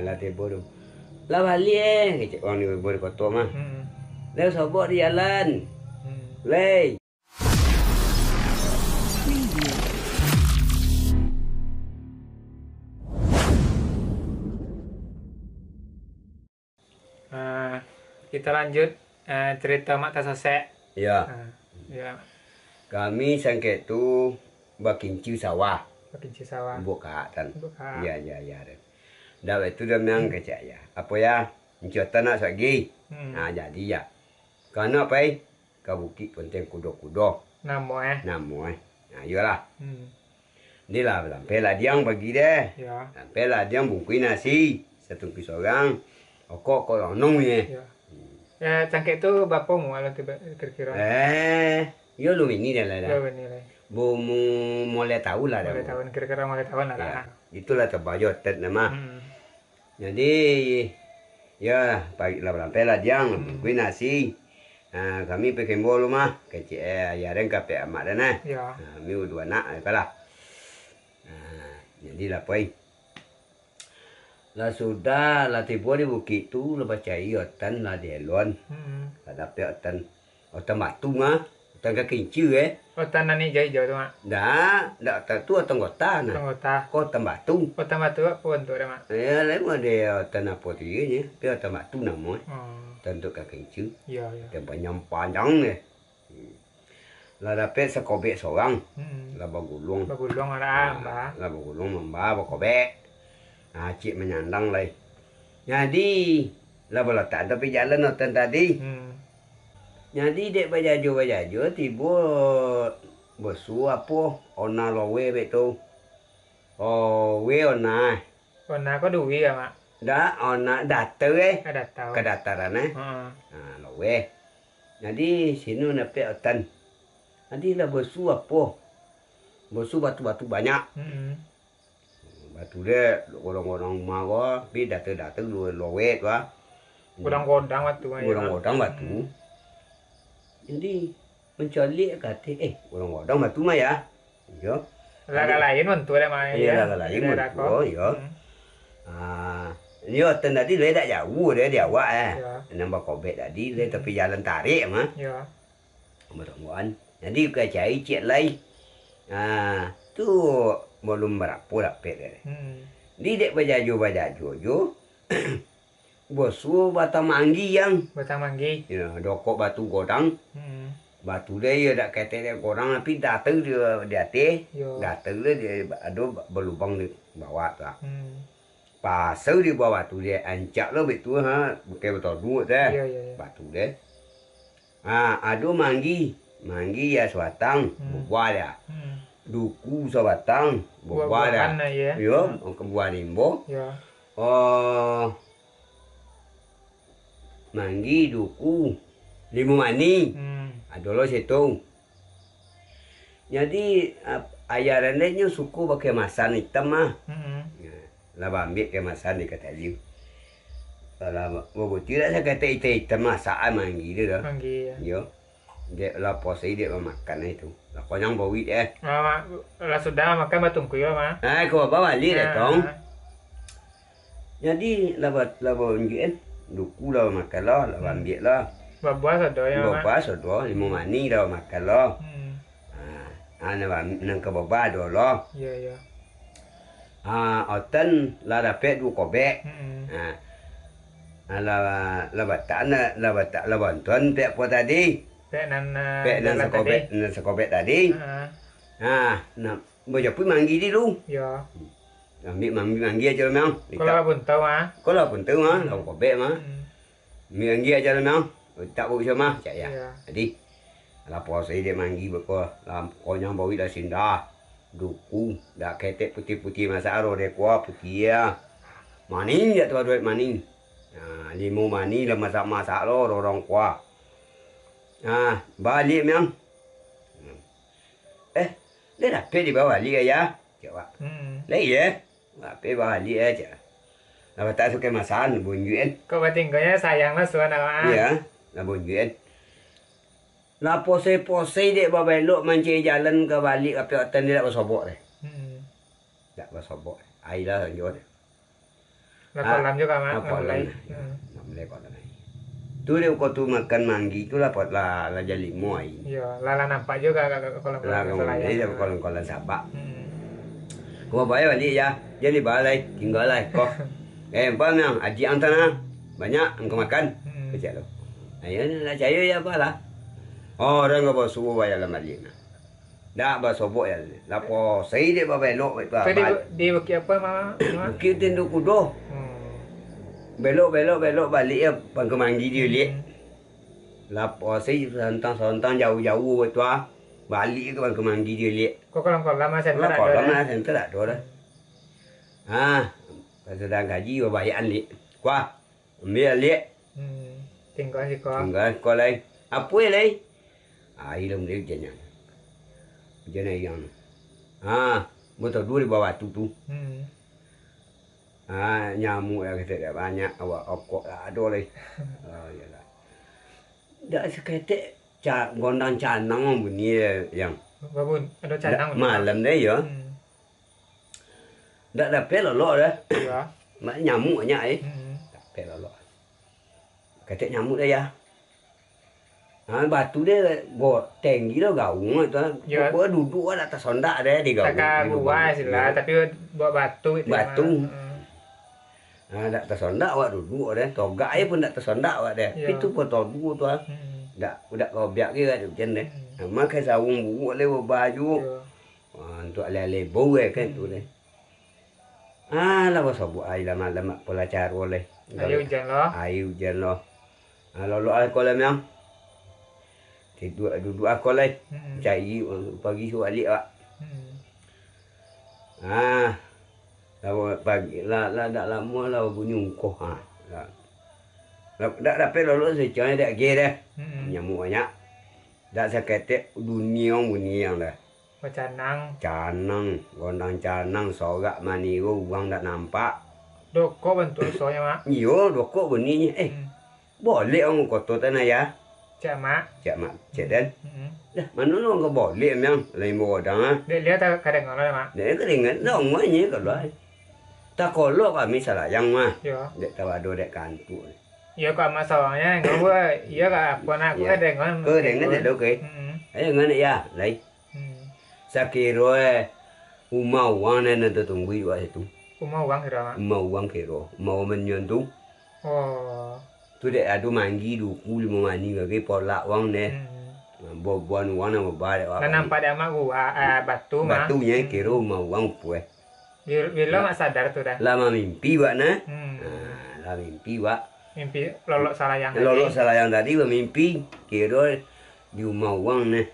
Lah tiba tu. Lah balik kecek orang ni boleh kotor mah. Lah sobok di jalan. Lei. Kita lanjut cerita Mak Tasosek. Ya. Ya, Kami sangket tu bakinci sawah. Bakinci sawah. Buka kan. Buka. Ya. Dah itu dah memang kecek ya. Apa ya? Mencotan nak lagi. Nah jadi ya. Karena apa? Kau bukit penting kudo-kudo. Namo Nah iyalah. Ni lah sampai lah diang bagi deh. Ya. Sampai lah diang bungkus nasi. Satu pisau orang. Kok lonong ya. Ya, cangkek itu bapamu kalau kira-kira. Yo lu ini dah lah. Ya, benar. Bu mulai tahu lah dah. Mulai tahun kira-kira mulai tahun lah. Ya, itulah terbayot nama. Jadi ya pagi lah sampai lah diang bungkus nasi. Kami pakai bolu mah kecil ya dan kape amat dah Ya. Kami dua anak kalah. Jadi lah pai. Lah sudah lah tiba di bukit tu lah baca iotan lah di elon. Lah dapat otan batu mah, otan kekinci Otan nani jauh-jauh tu mak. Dah tu otan kota nah. Otan kota. Otan batu. Otan batu apa bentuk dia mak? Ya lama dia otan apa tu ya, tapi otan batu nama. Otan tu kekinci. Ya. Dia panjang ni. Lah dapat sekobek seorang. Lah bagulung. Bagulung ada mbak. Lah bagulung mbak bakobek. Cik menyandang lah. Jadi lah bola tak tapi jalan otan tadi. Jadi dek bajaju tiba besu apa ona lowe betu. Oh we ona. Ona kau duwi ya mak? Dah ona datar Ada tahu. kedataran lowe. Jadi sini nape otan. Nanti lah besu apa? Besu batu-batu banyak. Batu dia godong-godong mago, bi data-data lowe tu Godang-godang batu mah. Godong-godong batu. Jadi mencolik kata godong-godong batu mah ya. Yo. Laga lain bentuk dia mak. Iya laga lain bentuk yo. Yo tadi le dak jauh dia awak Nambah kobek tadi le tapi jalan tarik mah. Ya. Meronggoan. Jadi ke cari cik lai. Tu belum berapa dapat dia. Di dek bajaju jo. Bosu batang manggi yang. Batang manggi. Ya, dokok batu godang. Batu dia ya dak kata dia godang tapi datang dia di atas. Datang dia ada berlubang di bawah tu. Pasal di bawah tu dia ancak lah betul bukan betul duit dah. Batu dia. Ada manggi. Manggi ya sebatang, buah dia. Duku sebatang, buah dia. Yo, buah limbo. Ya. Manggi, duku, limu mani. Ada lo situ. Jadi ayarannya suku pakai masan hitam mah. Lah ambil kemasan di kata dia. Kalau mau tidak saya kata hitam masaan manggi dia dah. Manggi. Yo. Dia lah posai dia makan itu. Lah konyang bawit Mama lah sudah makan batung kuyo mah. Kau bawa balik tong. Jadi lah unjuin duku lah makan lah ambil lah. Babua sodo ya mah. Babua sodo limu mani lah makan lah. Nang ke babua do lah. Ya. Otan lah dapat 2 kobek. Lah batan lah bantuan pek apa tadi. Pek nan sekobek tadi. Boleh pun manggi dulu. Ya. Ambil manggi aja memang. Kalau pun tahu mah. Kalau pun tahu mah, lau kobek mah. Manggi aja memang. Tak boleh sama, cak ya. Jadi lah puasa dia manggi beko, lah konyang bawi dah sindah. Duku, dah ketek putih-putih masa aro dia kuah putih ya. Maning ya tu duit maning. Limu mani lah masak-masak lo orang kuah. Balik memang. Dia dapat di bawah balik ya. Jawab. Lagi ya. Dapat balik aja. Lah tak suka masan bunjuin. Kau tinggalnya sayang lah suara mah. Iya, lah bunjuin. Lah pose-pose dek babelok mancing jalan ke balik ke hotel dia tak bersobok deh. Tak bersobok. Ai lah lanjut. Lah kolam juga mak. Kolam. Boleh kolam. Tu dia kau tu makan manggi tu lah pot lah jadi muai. Iya, lah nampak juga kolam-kolam Selayang. Dia kolam-kolam sabak. Kau bayar balik ya. Jadi balai tinggal lah kau. Apa yang aji antara banyak engkau makan. Kecil lo. Ayo nak caya ya apa lah. Oh, orang kau suruh bayar lah balik. Dah bersobok ya. Lapo saya dia belok itu. Dia bukit apa mak? Bukit Tenduk Kudo. Belok balik ya pangke manggi dia lihat. Lapo saya sontang jauh-jauh itu balik ke pangke manggi dia lihat. Kok kolam center ada. Kolam center ada dah. Sedang gaji bayar lihat. Kuah ambil lihat. Tinggal si kau. Tinggal kau lagi. Apa lagi? Ilmu dia jenak. Jenak yang. Betul dulu di bawah tu. Nyamuk yang kita dah banyak, awak okok lah ada lagi. Yalah. Dah seketik gondang canang bunyi yang. Babun, ada canang. Malam deh ya. Dah dapat lolok dah. Ya. Mak nyamuk banyak dapat lolok. Ketik nyamuk dah ya. Batu dia tinggi dah gaung tu. Kau duduk atas sondak dia di gaung. Tak buat sila, tapi buat batu itu. Batu. Tak tersondak awak duduk dah. Togak aja pun tak tersondak awak dah. Itu pun togu tu udah kau biak ke macam ni. Makai sarung buruk le baju. Untuk alih-alih bau kan tu deh. Lah bos buat air lama-lama pola cara oleh. Air hujan loh. Air hujan loh. Lalu aku lah memang. Duduk aku lah. Cari pagi suruh alik awak. Lalu pagi lah dah lama lah bunyi ungkoh dah dapat lalu secanya dah dah nyamuk banyak dah seketik dunia bunyi yang dah canang gondang canang sorak maniru uang tak nampak doko bentuk soalnya mak iyo doko bunyinya boleh orang kotor tanah ya cak mak cak dan dah mana orang kau boleh memang lain bodang dia lihat kadang orang mak dia keringat dong banyak kalau tak kolok kami salah yang mah. Ya. Dek tawado dek kantu. Ya kok masalahnya ngau iya ka apa nak aku ada ngon. Ke dengan dek doke. Ayo ngan ya, lai. Sakiro umau wang na tunggu wa itu. Umau wang kira. Umau wang kiro, mau menyon tu. Oh. Tu dek adu manggi du kuli mau mani ke polak wang ne. Bobuan wang na bare wa. Nampak dia mak gua batu mah. Batunya kiro umau wang pueh. Bila mak sadar tu dah. Lama mimpi wak na. Lama mimpi wak. Mimpi lolok salayang. Lolok salayang tadi mimpi kira di rumah uang ni.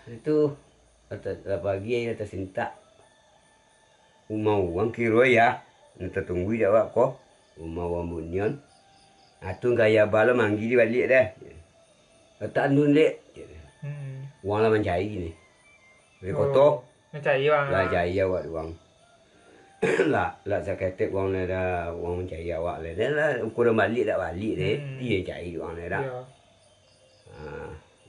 Itu atas pagi atas cinta. Rumah uang kira ya. Nanti tunggu jawab kok. Rumah uang bunyian. Itu gaya bala manggil balik dah. Tak andun lek. Uang lah mencari ni. Kotor. Mencari uang. Lah cari awak uang. Lah saya kata uang ni dah uang mencari awak le. Dah lah ukur balik tak balik deh. Dia cari uang ni dah.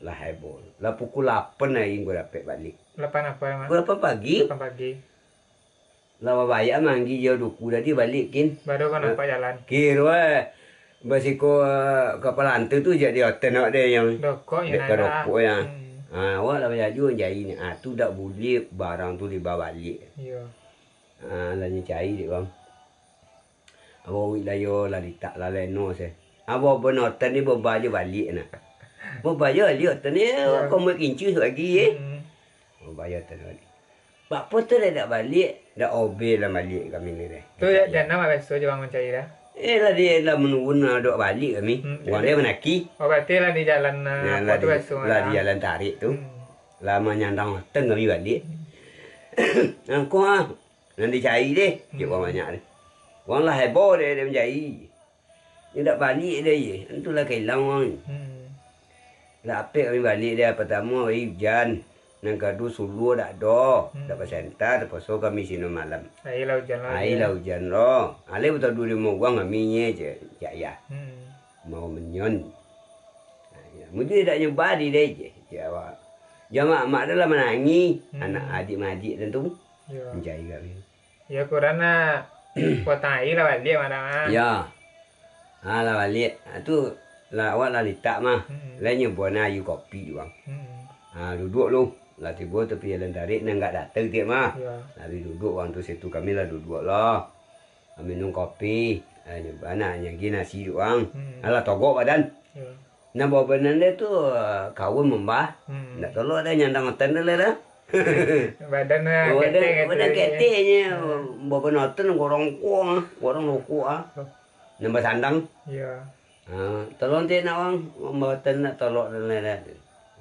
Lah heboh. Lah pukul 8 hari aku dapat balik. 8 apa mak? Pukul 8 pagi. 8 pagi. Lah bayar manggi dia duku tadi balikin. Baru kau nampak jalan. Kira basiko kepala hantu tu jadi hotel nak dia yang dokok yang ada. Dokok ya. Awak lah bayar jual jari ni. Tu tak boleh barang tu dibawa balik. Iya. Lanya cari dia bang. Abang wilayah lah ditak lah leno saya. Abang benar hotel ni berbaju balik nak. Berbaju balik hotel ni kau mau kincus lagi Berbaju hotel balik. Apa tu dah tak balik. Dah obel lah balik kami ni dah. Tu jangan nama besok je bang mencari dah. Lah dia lah menunggu dok balik kami. Orang dia menaki. Oh berarti lah di jalan apa tu besok. Lah di jalan tarik tu. Lama nyandang hotel kami balik. Kau nanti cari deh. Dia orang banyak deh. Orang lah heboh dia mencari. Dia tak balik dia je. Itulah kehilang orang. Lah apa kami balik dia pertama hujan. Nang kadu sulu dak do. Dapat sentar pasal kami sini malam. Air lah hujan lah. Air lah hujan lo. Ale betul dulu mau uang kami nye je. Ya. Mau menyon. Mungkin tak nyoba di deh je. Jawab. Jamaah mak dah lah menangi. Anak adik-adik tentu. Mencari kami. Ya kurana potai lah balik mana. Ya. Lah balik. Tu lah awak lah letak mah. Lainnya buat ayu kopi doang. Duduk lu. Lah tiba tepi jalan tarik nak enggak datang dia mah. Ya. Habis duduk waktu situ kami lah duduk lah. Minum kopi. Anaknya gini nasi doang. Alah togok badan. Ya. Nah bawa badan dia tu kawin membah. Nak tolong dia nyandang otan dia lah. Badannya ketek Badan keteknya. Bawa badan otan gorong kuah. Gorong rokok ah. Nambah sandang. Ya. Tolong dia nak orang. Bawa otan nak tolong dia lah.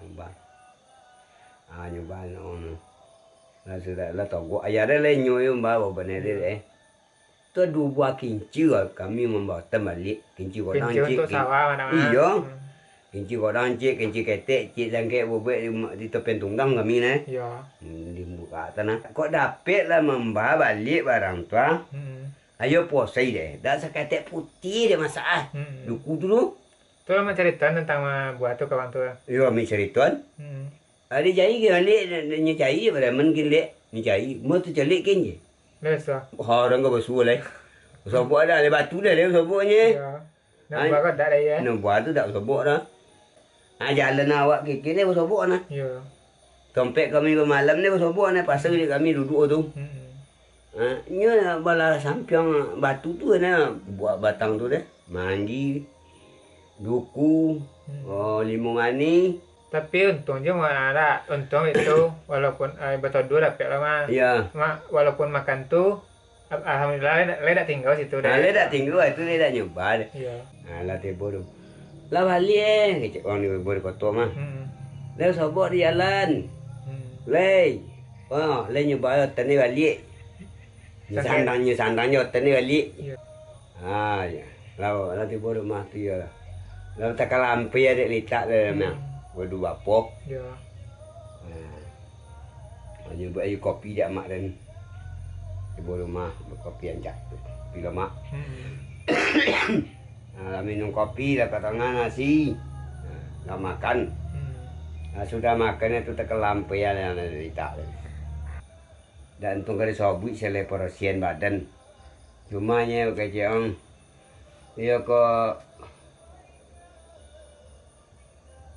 Membah. Nyoba nak. Lah sudah lah togok. Ayah dia lah nyoy bawa badan dia. Tu 2 buah kinci kami membawa terbalik. Kinci gorang cik. Kinci untuk sawah mana-mana. Iya. Kinci gorang cik, kinci ketek cik sangkek bobek di tepian tunggang kami ni. Ya. Di muka tanah. Kok dapet lah membawa balik barang tu. Ayo posai deh. Dah seketek putih dia masak. Duku dulu. Tu lah cerita tentang buat tu kawan tu. Iya, kami cerituan. Ada jahit ke balik, ni jahit pada men gilek. Ni jahit. Mau tu celik kan je. Biasa. Orang kau bersuah lah. Sobok dah, ada batu dah dia soboknya. Ya. Nak buat kau tak ada ya. Nak buat tu tak sobok dah. Jalan awak kekek ni bersobok nah. Ya. Dompet kami bermalam ni bersobok nah. Pasal dia kami duduk tu. Nya bala sampiang batu tu nah. Buat batang tu deh. Mandi. Duku. Limau manis. Tapi untungnya mana ada. Untung itu walaupun betul dua dapat lah mah. Ya. Walaupun makan tu alhamdulillah le dah tinggal situ dah. Le dah tinggal itu le dah nyoba. Ya. Lah tiba tu. Lah balik kecek orang ni berkotor mah. Le sobok di jalan. Le. Le nyoba otan ni balik. Sandangnya otan ni balik. Ya. Ya. Lah tiba tu mati lah. Lah tak kalampi ada letak dah mah. Berdua pop. Ya. Hanya buat air kopi dia mak dan ibu rumah berkopi yang jatuh. Bila mak. Minum kopi dah kat tangan nasi. Dah makan. Sudah makan itu terkelampai yang ada letak. Dan untung kali sobut saya leporosian badan. Cumanya kecil orang. Dia kok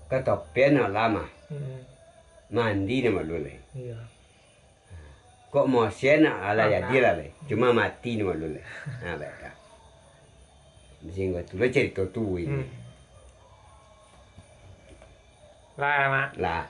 ketopian lama. Mandi ni malu leh. Iya. Kok mosen ala jadi lah leh. Cuma mati ni malu leh. Baik. Mesti tu lah cerita tu ini. Lah mak. Lah.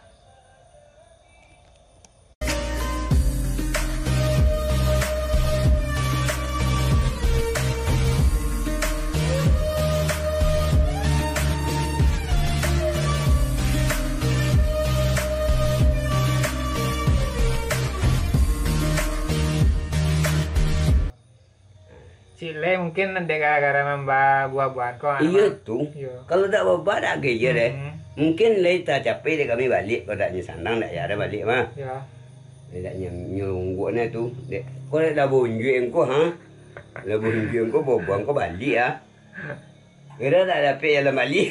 Cile mungkin nanti gara-gara membah buah-buahan kok. Iya tu. Iya. Kalau tak bawa dah kerja deh. Mungkin later capek dia kami balik. Kalau tak nyesandang tak ada balik mah. Ya. Dia tak nyunggu ni tu. Kau dah bunjuk kau ha? Dah bunjuk kau bawa kau balik ah. Kira tak dapat jalan balik.